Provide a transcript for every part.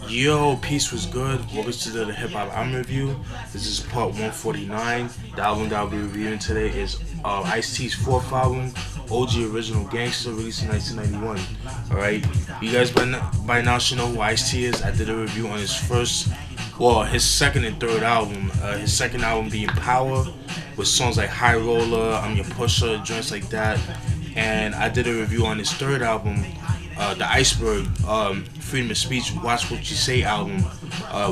Yo, peace was good. Welcome to the Hip Hop Album Review. This is part 149. The album that I'll be reviewing today is Ice-T's fourth album, OG Original Gangster, released in 1991. Alright, you guys by now should know who Ice-T is. I did a review on his his second and third album. His second album being Power, with songs like High Roller, I'm Your Pusher, joints like that. And I did a review on his third album, the Iceberg, Freedom of Speech, Watch What You Say album,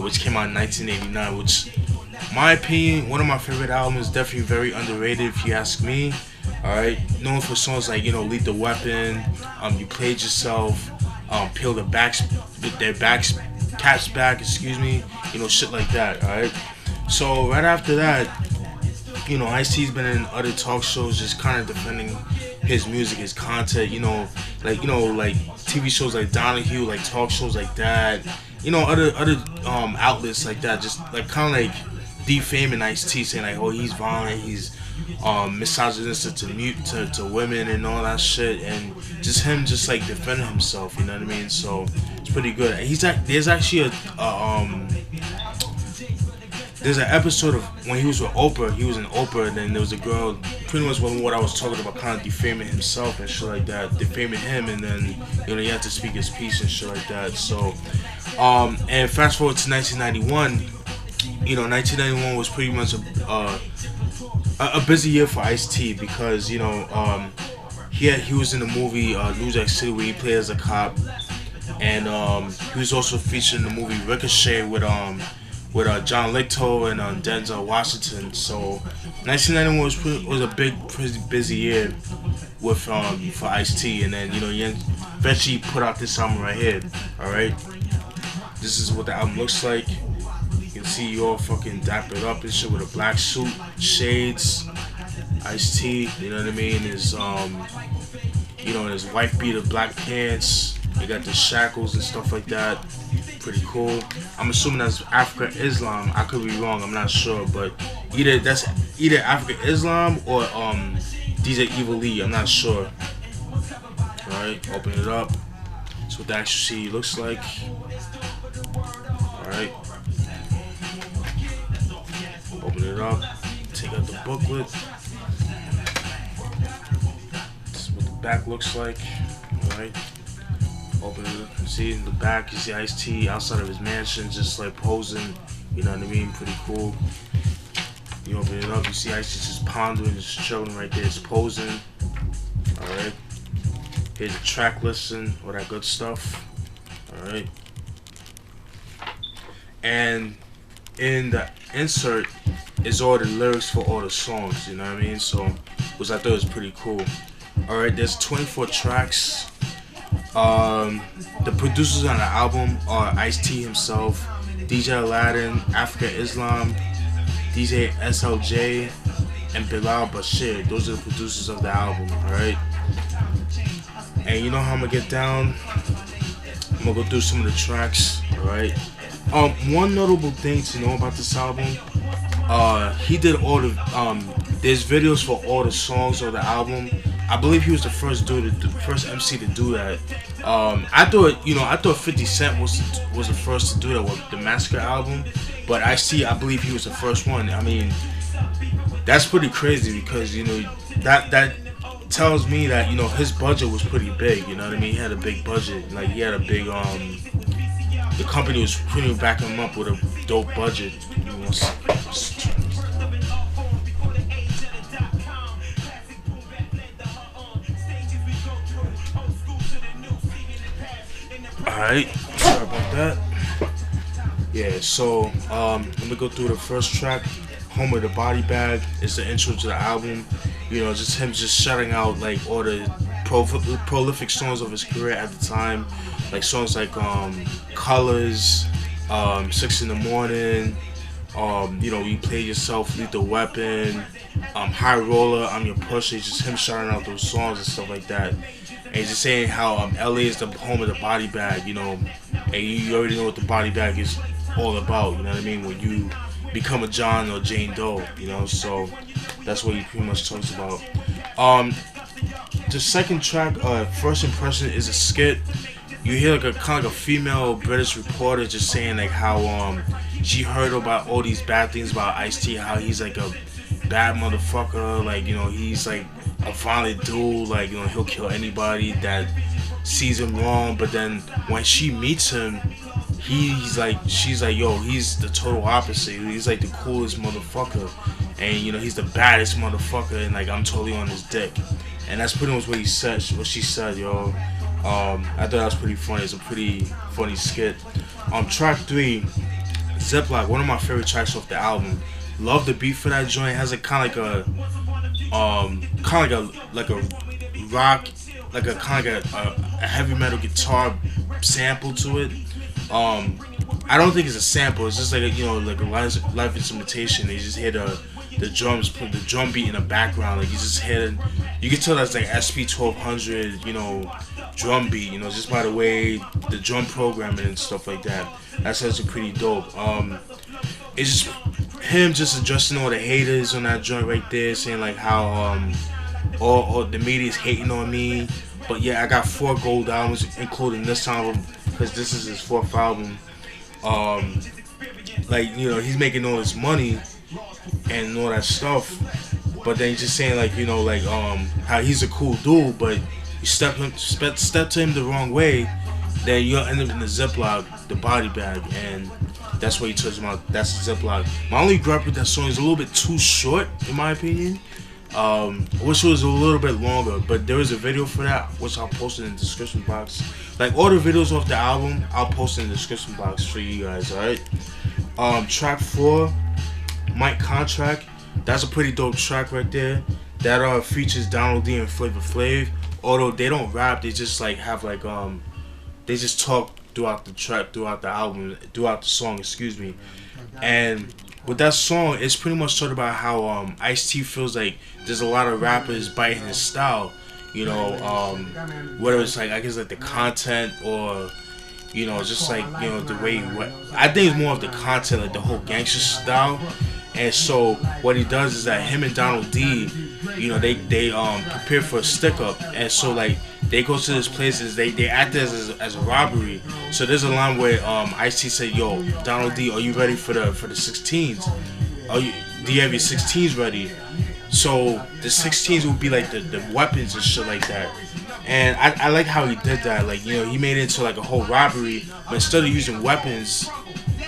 which came out in 1989, which, in my opinion, one of my favorite albums, definitely very underrated if you ask me. Alright, known for songs like, Lethal Weapon, You Played Yourself, Peel their Caps Back, shit like that, alright? So, right after that, Ice-T's been in other talk shows just kind of defending his music, his content, like TV shows like Donahue, like talk shows like that, other outlets like that, just like kind of like defaming Ice-T, saying like, oh, he's violent, he's misogynistic to women and all that shit, and just him just like defending himself, you know what I mean? So it's pretty good. There's actually there's an episode of when he was with Oprah. He was in Oprah, and then there was a girl, pretty much what I was talking about, kind of defaming himself and shit like that, defaming him, and then he had to speak his piece and shit like that. So, and fast forward to 1991. 1991 was pretty much a busy year for Ice-T because he was in the movie New Jack City where he played as a cop, and he was also featured in the movie Ricochet with John Lithgow and Denzel Washington. So 1991 was a pretty busy year with for Ice-T, and then he eventually put out this album right here. All right, this is what the album looks like. You can see you all fucking dappered up and shit with a black suit, shades. Ice-T, you know what I mean? His his white beater, black pants. He got the shackles and stuff like that. Pretty cool. I'm assuming that's Africa Islam. I could be wrong. I'm not sure, but either Africa Islam or these are Evil Lee. I'm not sure. All right, open it up. That's what the actual CD looks like. All right, open it up. Take out the booklet. This is what the back looks like. All right. Open it up. See in the back, you see Ice-T outside of his mansion, just like posing. You know what I mean? Pretty cool. You open it up, you see Ice-T just pondering, just chilling right there, just posing. Alright. Here's the track listing, all that good stuff. Alright. And in the insert is all the lyrics for all the songs, you know what I mean? So, which I thought was pretty cool. Alright, there's 24 tracks. The producers on the album are Ice-T himself, DJ Aladdin, Africa Islam, DJ SLJ, and Bilal Bashir. Those are the producers of the album, alright? And you know how I'm gonna get down? I'm gonna go through some of the tracks, alright? One notable thing to know about this album, he did all the, there's videos for all the songs of the album. I believe he was the first MC to do that. I thought 50 Cent was the first to do that with the Massacre album, but I believe he was the first one. I mean, that's pretty crazy because that tells me that his budget was pretty big. You know what I mean? He had a big budget. Like he had a big the company was pretty much backing him up with a dope budget. Alright, sorry about that. Yeah, so let me go through the first track, Home of the Body Bag. It's the intro to the album. Just him just shouting out like all the prolific songs of his career at the time. Like songs like Colors, 6 in the Morning, You Play Yourself, Lethal Weapon, High Roller, I'm Your Pusher. It's just him shouting out those songs and stuff like that. And he's just saying how LA is the home of the body bag, and you already know what the body bag is all about, you know what I mean? When you become a John or Jane Doe, so that's what he pretty much talks about. The second track, First Impression, is a skit you hear like a kind of like a female British reporter just saying like how she heard about all these bad things about Ice-T, how he's like a bad motherfucker, like, you know, he's like a violent dude, like, you know, he'll kill anybody that sees him wrong. But then when she meets him, she's like, yo, he's the total opposite. He's like the coolest motherfucker, and you know, he's the baddest motherfucker, and like, I'm totally on his dick. And that's pretty much what she said, yo. I thought that was pretty funny. It's a pretty funny skit. Track 3, Ziploc, one of my favorite tracks off the album. Love the beat for that joint. It has a kind of like a rock, like a kind of like a heavy metal guitar sample to it. I don't think it's a sample. It's just like a live instrumentation. They just hear the drums, put the drum beat in the background. Like, you just hear it. You can tell that's like SP 1200, you know, drum beat. You know, just by the way the drum programming and stuff like that. That's actually pretty dope. It's just him just addressing all the haters on that joint right there, saying like how all the media's hating on me. But yeah, I got 4 gold albums, including this album, because this is his 4th album. Like, you know, he's making all this money and all that stuff, but then he's just saying like, you know, like how he's a cool dude, but you step to him the wrong way, then you'll end up in the Ziploc, the body bag, and that's what he talks about. That's the Ziploc. My only gripe with that song is a little bit too short, in my opinion. I wish it was a little bit longer, but there is a video for that, which I'll post in the description box. Like, all the videos off the album, I'll post in the description box for you guys, alright? Track 4, Mike Contract. That's a pretty dope track right there. That features Donald D and Flavor Flav. Although they don't rap, they just like have like they just talk throughout the track, throughout the album, throughout the song, excuse me. And with that song, it's pretty much talking about how Ice-T feels like there's a lot of rappers biting his style. You know, whether it's like, I guess like the content, or you know, just like, you know, the way I think it's more of the content, like the whole gangster style. And so what he does is that him and Donald D, you know, they prepare for a stick up, and so like they go to this places, they act as a robbery. So there's a line where Ice-T said, yo, Donald D, are you ready for the 16s? Do you have your 16s ready? So the 16s would be like the weapons and shit like that. And I like how he did that. Like, you know, he made it into like a whole robbery, but instead of using weapons,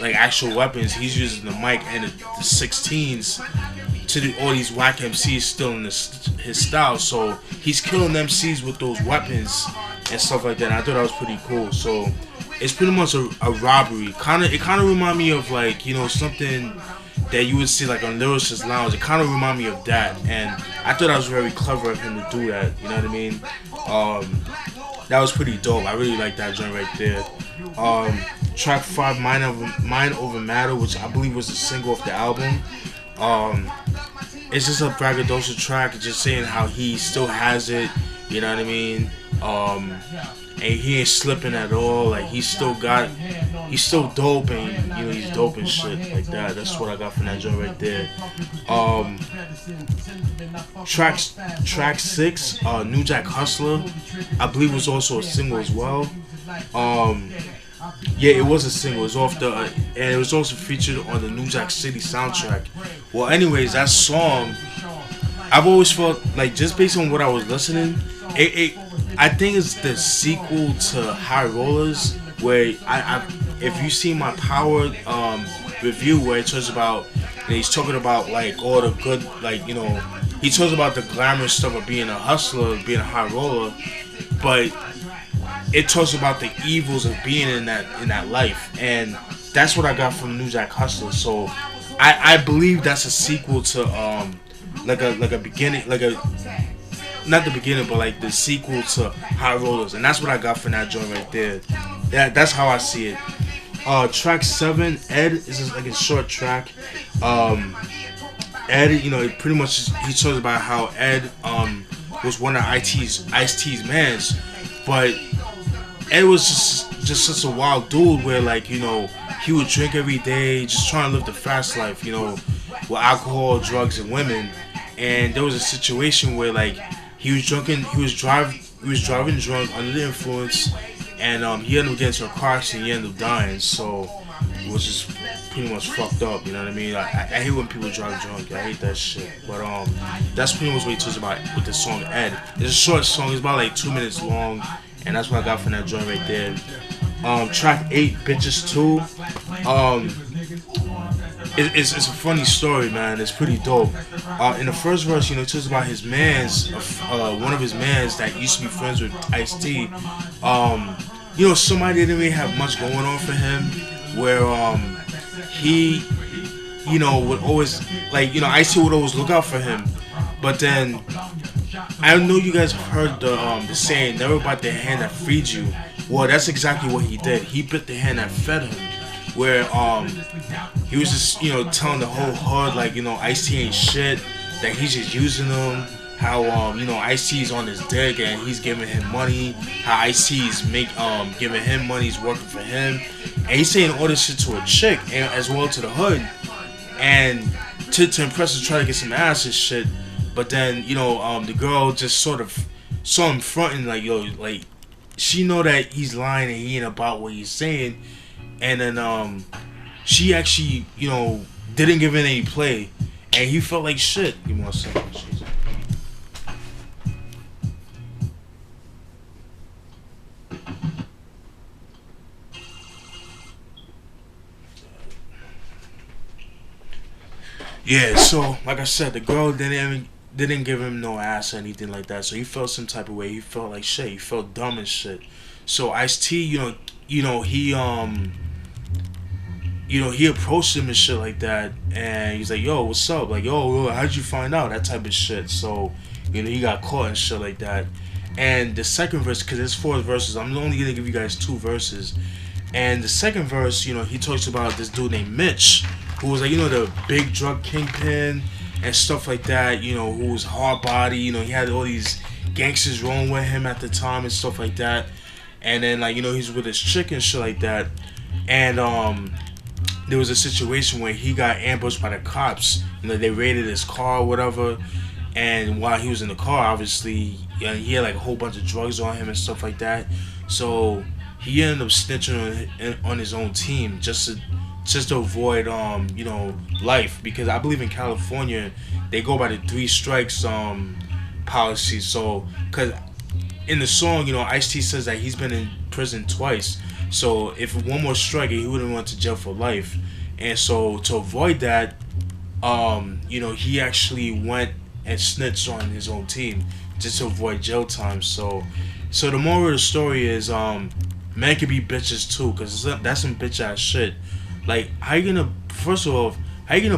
like actual weapons, he's using the mic and the 16s to do all these whack MCs still in his style. So he's killing MCs with those weapons and stuff like that. And I thought that was pretty cool. So it's pretty much a robbery. It kind of remind me of like, you know, something that you would see like on Lyricist Lounge. It kind of remind me of that, and I thought that was very clever of him to do that. You know what I mean? That was pretty dope. I really like that joint right there. Track 5, Mind Over Matter, which I believe was the single off the album. It's just a braggadocio track, just saying how he still has it. You know what I mean? And he ain't slipping at all. Like, he's still dope, and you know, he's dope and shit like that. That's what I got from that joint right there. Track 6, New Jack Hustler, I believe was also a single as well. Yeah, it was a single. It was off the, and it was also featured on the New Jack City soundtrack. Well, anyways, that song, I've always felt like, just based on what I was listening, I think it's the sequel to High Rollers, where if you see my Power review, where it talks about, and he's talking about like all the good, like, you know, he talks about the glamorous stuff of being a hustler, being a high roller, but it talks about the evils of being in that life, and that's what I got from New Jack Hustler. So I believe that's a sequel to like a beginning, like a, not the beginning, but like the sequel to High Rollers, and that's what I got from that joint right there. That's how I see it. Track 7, Ed, is just like a short track. Ed, you know, it pretty much he talks about how Ed was one of Ice-T's mans, but Ed was just such a wild dude where, like, you know, he would drink every day, just trying to live the fast life, you know, with alcohol, drugs, and women. And there was a situation where, like, he was driving drunk under the influence, and he ended up getting into a car accident. He ended up dying. So it was just pretty much fucked up. You know what I mean? I hate when people drive drunk. I hate that shit. But that's pretty much what he talks about with the song Ed. It's a short song. It's about like 2 minutes long, and that's what I got from that joint right there. Track 8, Bitches 2. It's a funny story, man. It's pretty dope. In the first verse, he talks about his mans, one of his mans that used to be friends with Ice-T. Somebody didn't really have much going on for him, where he, would always, Ice-T would always look out for him. But then, I know you guys have heard the saying, never bite the hand that feeds you. Well, that's exactly what he did. He bit the hand that fed him. Where he was just telling the whole hood Ice-T ain't shit, that he's just using them, how Ice-T is on his dick and he's giving him money, how Ice-T is giving him money, he's working for him, and he's saying all this shit to a chick and as well to the hood, and to impress her, try to get some ass and shit. But then the girl just sort of saw him fronting she know that he's lying and he ain't about what he's saying. And then she actually, didn't give it any play, and he felt like shit. Give me 1 second. Yeah, so like I said, the girl didn't give him no ass or anything like that. So he felt some type of way. He felt like shit. He felt dumb and shit. So Ice-T, he approached him and shit like that, and he's like, yo, what's up? Like, yo, how'd you find out? That type of shit. So, he got caught and shit like that. And the second verse, because there's 4 verses, I'm only going to give you guys 2 verses. And the second verse, he talks about this dude named Mitch, who was the big drug kingpin and stuff like that, who was hard body, he had all these gangsters rolling with him at the time and stuff like that. And then, he's with his chick and shit like that. And, there was a situation where he got ambushed by the cops. They raided his car or whatever. And while he was in the car, obviously, he had a whole bunch of drugs on him and stuff like that. So he ended up snitching on his own team just to avoid life, because I believe in California they go by the 3 strikes policy. So because in the song, Ice-T says that he's been in prison twice. So if one more strike, he wouldn't went to jail for life. And so to avoid that, he actually went and snitched on his own team just to avoid jail time. So the moral of the story is, men can be bitches too, because that's some bitch ass shit. How you gonna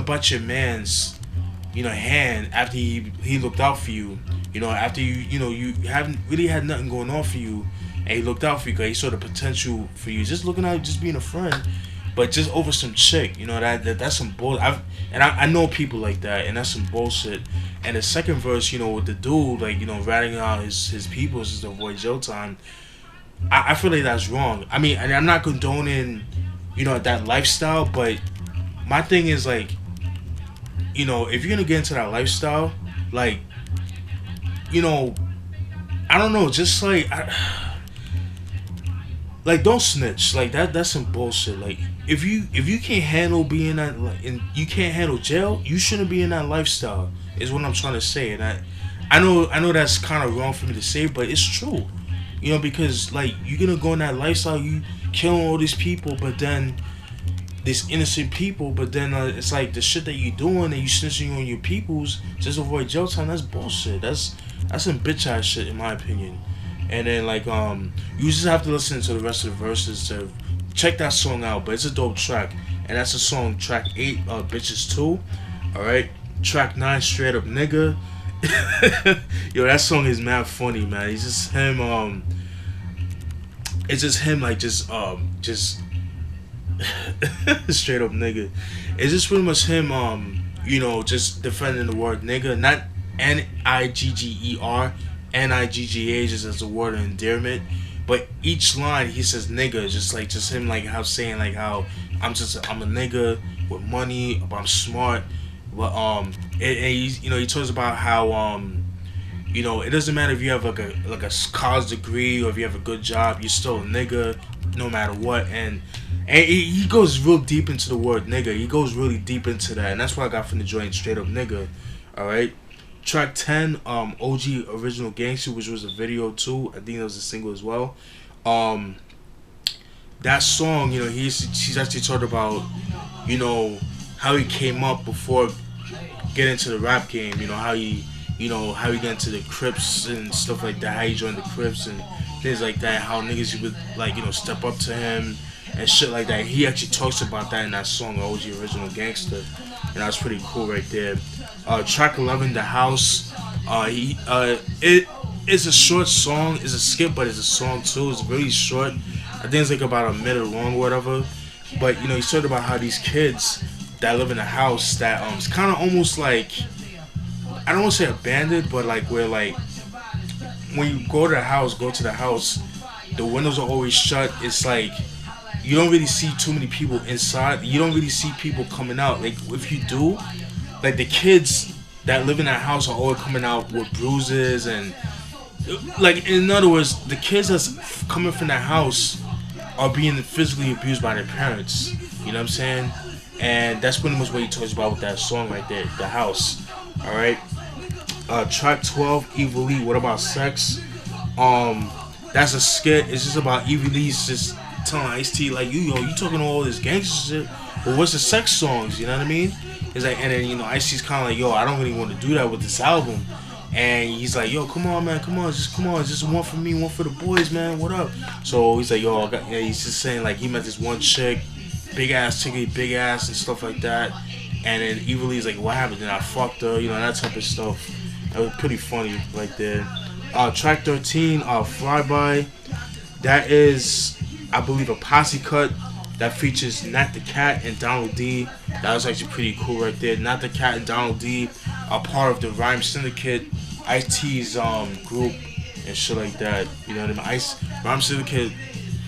bite your man's, hand after he looked out for you, after you haven't really had nothing going on for you, and he looked out for you because he saw the potential for you, just looking out, just being a friend, but just over some chick, that's some bullshit. I know people like that, and that's some bullshit. And the second verse, with the dude, ratting out his people just to avoid jail time, I feel like that's wrong. I mean, and I'm not condoning, that lifestyle, but my thing is if you're gonna get into that lifestyle, I don't know, just don't snitch. That's some bullshit. If you can't handle being that, and you can't handle jail, you shouldn't be in that lifestyle, is what I'm trying to say. And I know that's kind of wrong for me to say, but it's true. Because you're gonna go in that lifestyle, you killing all these people, but then these innocent people, but then it's the shit that you doing and you snitching on your peoples just to avoid jail time. That's bullshit. That's some bitch ass shit in my opinion. And then you just have to listen to the rest of the verses to check that song out. But it's a dope track, and that's the song track 8, Bitches 2. All right, track 9, Straight Up Nigga. Yo, that song is mad funny, man. It's just him. It's just him, just straight up nigga. It's just pretty much him, just defending the word nigga, not Nigger, Nigga, just as a word of endearment. But each line he says nigga, just him how saying how I'm a nigga with money, but I'm smart. But he talks about how you know, it doesn't matter if you have like a college degree or if you have a good job, you're still a nigga no matter what. And he goes real deep into the word nigga. He goes really deep into that, and that's what I got from the joint, straight up nigga. All right. Track 10, OG Original Gangster, which was a video too. I think it was a single as well. That song, you know, she's actually talked about, you know, how he came up before getting into the rap game. You know, how he got into the Crips and stuff like that. How he joined the Crips and things like that. How niggas would, like, you know, step up to him and shit like that. He actually talks about that in that song, OG Original Gangster, and that's pretty cool right there. Track 11, The House. It is a short song. It's a skip, but it's a song too. It's really short. I think it's like about a minute long or whatever. But, you know, he's talking about how these kids that live in a house that it's kind of almost like, I don't want to say abandoned, but like where, like, when you go to the house, the windows are always shut. It's like you don't really see too many people inside. You don't really see people coming out. Like, if you do, like, the kids that live in that house are always coming out with bruises and, like, in other words, the kids that's coming from that house are being physically abused by their parents. You know what I'm saying? And that's pretty much what he talks about with that song right there, The House. All right. Track 12, Evil Lee, What About Sex? That's a skit. It's just about Evil Lee's just telling Ice-T, like, you talking all this gangster shit, but what's the sex songs? You know what I mean? It's like, and then, you know, Ice-T's kind of like, yo, I don't really want to do that with this album. And he's like, yo, come on, man, come on, just one for me, one for the boys, man, what up? So he's like, yo, he's just saying, like, he met this one chick, big ass chick, big ass and stuff like that. And then Evil Lee's like, what happened? Then I fucked her, you know, that type of stuff. That was pretty funny right there. Track 13, Flyby. That is, I believe, a posse cut that features Nat the Cat and Donald D. That was actually pretty cool right there. Nat the Cat and Donald D are part of the Rhyme Syndicate, Ice-T's group and shit like that. You know what I mean? Rhyme Syndicate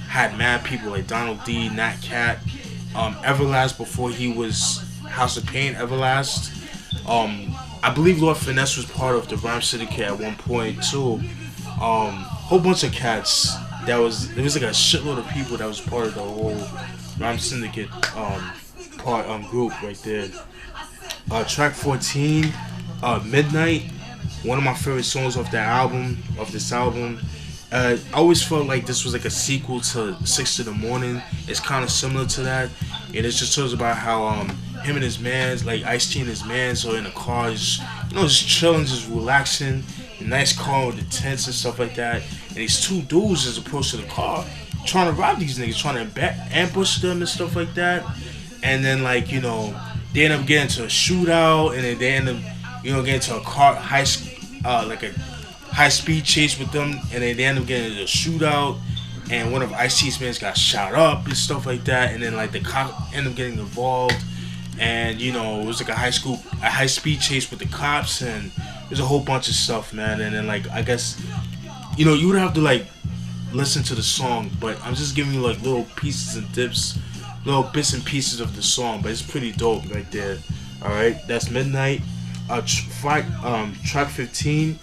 had mad people like Donald D, Nat Cat, Everlast before he was House of Pain, Everlast. I believe Lord Finesse was part of the Rhyme Syndicate at one point too. Whole bunch of cats. There was like a shitload of people that was part of the whole Rhyme Syndicate group right there. Track 14, Midnight. One of my favorite songs off this album. I always felt like this was like a sequel to 6 in the Morning. It's kind of similar to that. And it just talks about how him and his mans, like Ice-T and his mans, are in a car, just chilling, just relaxing. A nice car with the tents and stuff like that. And these two dudes just approach to the car, trying to rob these niggas, trying to ambush them and stuff like that. And then, like, you know, they end up getting into a shootout, and then they end up, you know, getting into a car, like a high-speed chase with them, and then they end up getting into a shootout, and one of Ice-T's men got shot up and stuff like that, and then, like, the cop end up getting involved, and, you know, it was like a high-speed chase with the cops, and there's a whole bunch of stuff, man. And then, like, I guess, you know, you would have to, like, listen to the song, but I'm just giving you, like, little pieces and dips, little bits and pieces of the song, but it's pretty dope right there. Alright, that's Midnight. Track 15,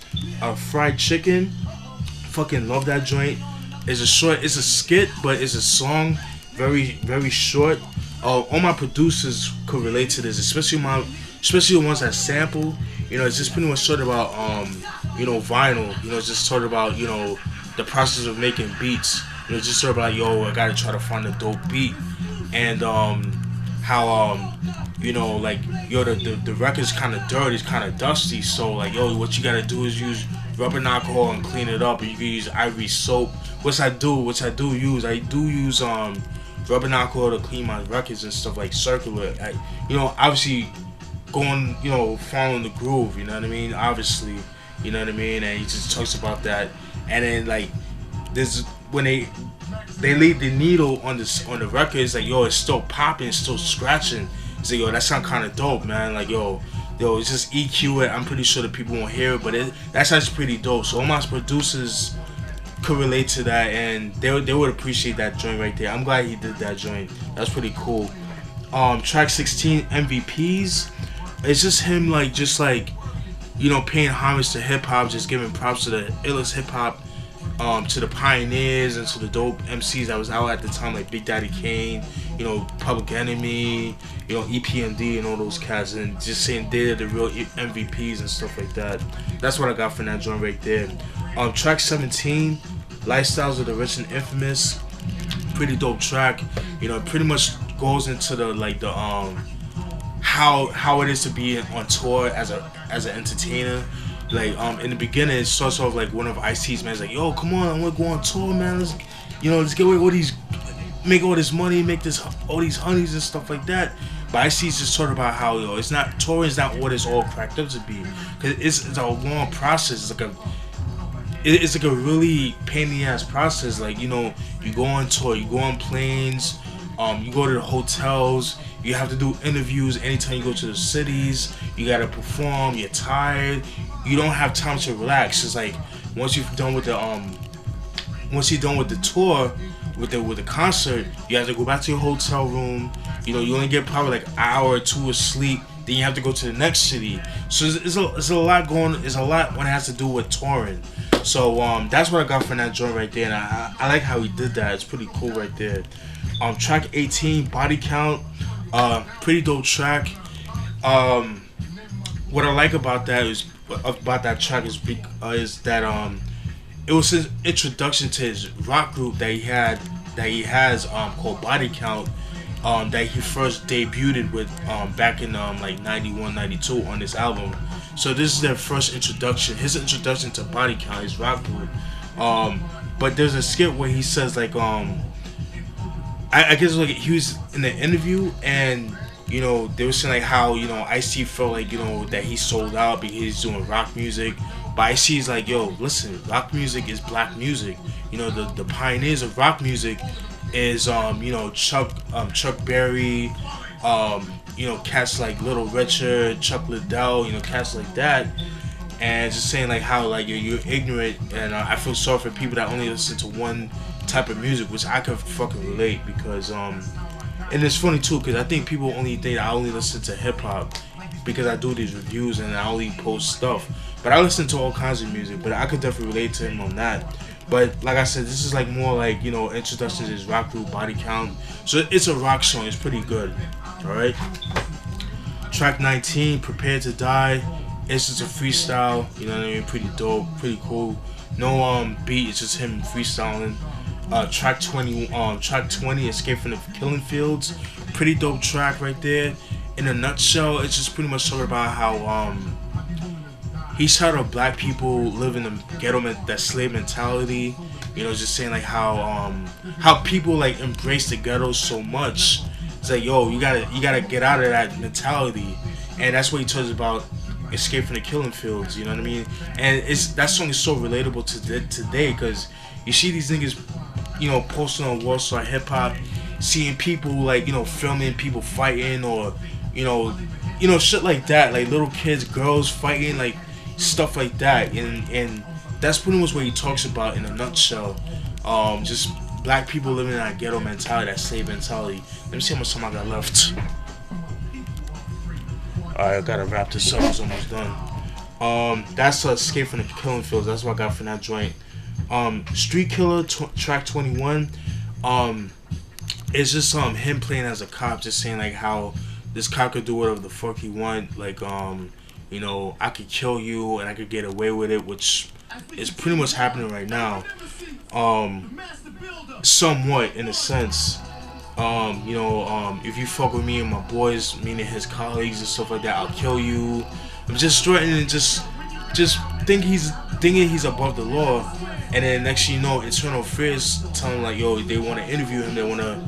Fried Chicken. Fucking love that joint. It's a skit, but it's a song, very, very short. All my producers could relate to this, especially the ones that sample. You know, it's just pretty much sort about you know, vinyl. You know, it's just sort of about, you know, the process of making beats. You know, it's just sort of like, yo, I gotta try to find a dope beat, and how you know, like, yo, the record's kind of dirty, it's kind of dusty. So, like, yo, what you gotta do is use rubbing alcohol and clean it up. Or you can use Ivory soap, which I do use. I do use rubbing alcohol to clean my records and stuff, like circular. You know, obviously going, you know, following the groove. You know what I mean? Obviously, you know what I mean. And he just talks about that. And then, like, this when they leave the needle on the record, it's like, yo, it's still popping, it's still scratching. It's like, yo, that sound kind of dope, man. Like, yo, it's just EQ it. I'm pretty sure that people won't hear it, but that's actually pretty dope. So all my producers could relate to that, and they would appreciate that joint right there. I'm glad he did that joint. That's pretty cool. Track 16, MVPs. It's just him, like, paying homage to hip hop, just giving props to the illest hip hop, to the pioneers and to the dope MCs that was out at the time, like Big Daddy Kane, Public Enemy, EPMD and all those cats, and just saying they're the real MVPs and stuff like that. That's what I got from that joint right there. Track 17, Lifestyles of the Rich and Infamous, pretty dope track. It pretty much goes into the how it is to be on tour as an entertainer. Like in the beginning, it starts off like one of Ice-T's man's like, yo, come on, I want to go on tour, man. Let's get away with all these, make all this money, make all these honeys and stuff like that. But Ice-T's just talking about how it's not, touring is not what it's all cracked up to be, because it's a long process. It's like a really pain in the ass process. Like, you go on tour, you go on planes, you go to the hotels, you have to do interviews anytime you go to the cities, you gotta perform, you're tired, you don't have time to relax. It's like once you're done with the tour, with the concert, you have to go back to your hotel room. You only get probably like an hour or two of sleep. Then you have to go to the next city. So it's a lot going. It's a lot when it has to do with touring. So that's what I got from that joint right there, and I like how he did that. It's pretty cool right there. Track 18, Body Count, pretty dope track. What I like about that track is that it was his introduction to his rock group that he has called Body Count, that he first debuted with back in like 91, 92 on this album. So this is their first introduction, his introduction to Body Count, his rock group. But there's a skit where he says like I guess like he was in the interview, and they were saying like how Ice-T felt like that he sold out because he's doing rock music. But Ice-T's like, yo, listen, rock music is black music. The pioneers of rock music is Chuck Berry, cats like Little Richard, Chuck Liddell, cats like that. And just saying like how like you're ignorant, and I feel sorry for people that only listen to one type of music, which I could fucking relate, because and it's funny too, because I think people only think I only listen to hip hop because I do these reviews and I only post stuff, but I listen to all kinds of music. But I could definitely relate to him on that. But like I said, this is like more like introduction to his rock group Body Count. So it's a rock song. It's pretty good. All right. Track 19, Prepare to Die. It's just a freestyle. You know what I mean? Pretty dope. Pretty cool. No beat. It's just him freestyling. Track 20, Escape from the Killing Fields. Pretty dope track right there. In a nutshell, it's just pretty much talking about how he's trying to black people live in the ghetto, that slave mentality. Just saying like how people like embrace the ghetto so much. It's like, yo, you gotta get out of that mentality, and that's what he talks about. Escape from the Killing Fields. You know what I mean? And that song is so relatable to today, because you see these niggas, posting on Warsaw Hip Hop, seeing people like filming people fighting, or shit like that, like little kids, girls fighting, like stuff like that, and that's pretty much what he talks about in a nutshell. Just black people living in that ghetto mentality, that slave mentality. Let me see how much time I got left. Alright, I gotta wrap this up. It's almost done. That's Escape from the Killing Fields. That's what I got from that joint. Street Killer, track 21. It's just him playing as a cop, just saying like how this cop could do whatever the fuck he want. Like I could kill you and I could get away with it, which is pretty much happening right now. Somewhat in a sense. If you fuck with me and my boys, meaning his colleagues and stuff like that, I'll kill you. I'm just threatening, just thinking he's above the law, and then next thing you know, Internal Affairs tell him like, yo, they want to interview him, they want to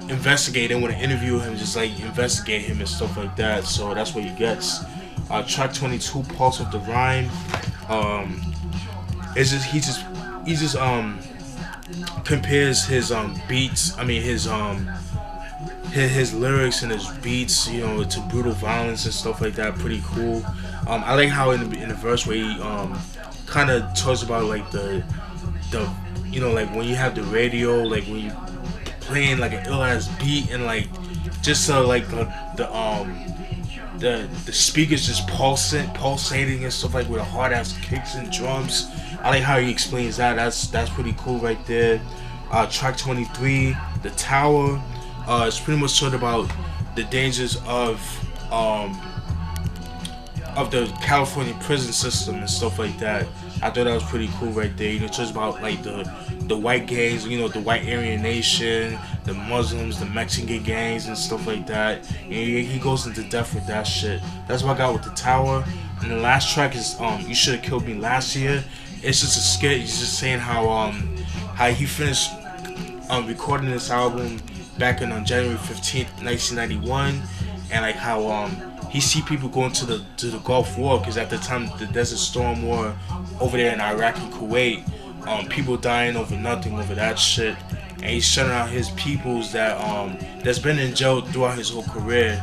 investigate, they want to interview him, just like investigate him and stuff like that. So that's what he gets. Track 22, Pulse of the Rhyme. It's just he just compares his beats, his lyrics and his beats, to brutal violence and stuff like that. Pretty cool. I like how in the verse where he kind of talks about like the like when you have the radio, like when you playing like an ill ass beat, and like just like the the speakers just pulsating and stuff like with a hard ass kicks and drums. I like how he explains that. That's pretty cool right there. Track 23, The Tower. It's pretty much talking about the dangers of the California prison system and stuff like that. I thought that was pretty cool right there. You know, it talks about like the white gangs, you know, the white Aryan Nation, the Muslims, the Mexican gangs and stuff like that. And he goes into depth with that shit. That's what I got with The Tower. And the last track is You Should Have Killed Me Last Year. It's just a skit. He's just saying how he finished recording this album back on January 15th, 1991, and like how he see people going to the Gulf War, because at the time the Desert Storm War over there in Iraq and Kuwait, people dying over nothing over that shit, and he's shutting out his peoples that's been in jail throughout his whole career,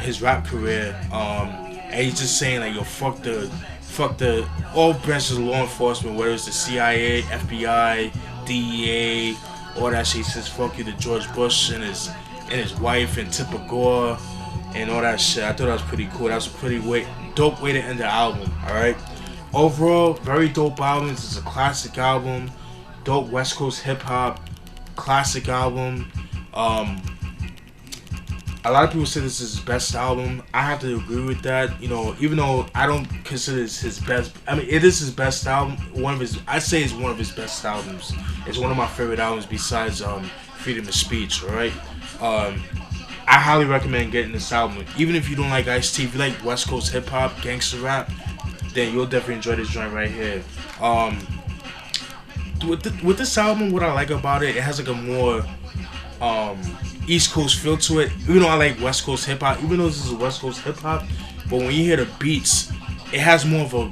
his rap career, and he's just saying like, yo, fuck the all branches of law enforcement, whether it's the CIA, FBI, DEA, all that shit. He says fuck you to George Bush and his wife and Tipper Gore and all that shit. I thought that was pretty cool. That was a pretty dope way to end the album. Alright. Overall, very dope album. This is a classic album. Dope West Coast hip hop. Classic album. A lot of people say this is his best album. I have to agree with that. You know, even though I don't consider this his best. I mean, it is his best album. I'd say it's one of his best albums. It's one of my favorite albums besides Freedom of Speech. Alright. I highly recommend getting this album. Even if you don't like Ice-T, if you like West Coast hip hop, gangster rap, then you'll definitely enjoy this joint right here. With this album, what I like about it, it has like a more East Coast feel to it. Even though I like West Coast hip hop, even though this is West Coast hip hop, but when you hear the beats, it has more of a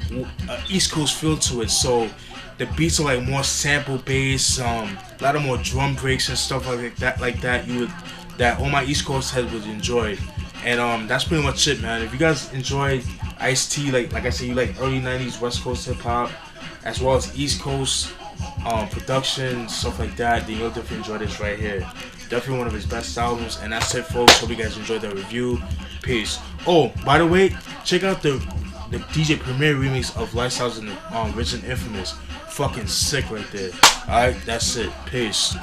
East Coast feel to it. So the beats are like more sample based, a lot of more drum breaks and stuff like that. That all my East Coast heads would enjoy. And that's pretty much it, man. If you guys enjoy Ice-T, like I said, you like early 90s West Coast hip hop as well as East Coast production, stuff like that, then you'll definitely enjoy this right here. Definitely one of his best albums. And that's it, folks. Hope you guys enjoyed that review. Peace. Oh, by the way, check out the DJ Premier remix of Lifestyles in the Rich and Infamous. Fucking sick right there. Alright, that's it. Peace.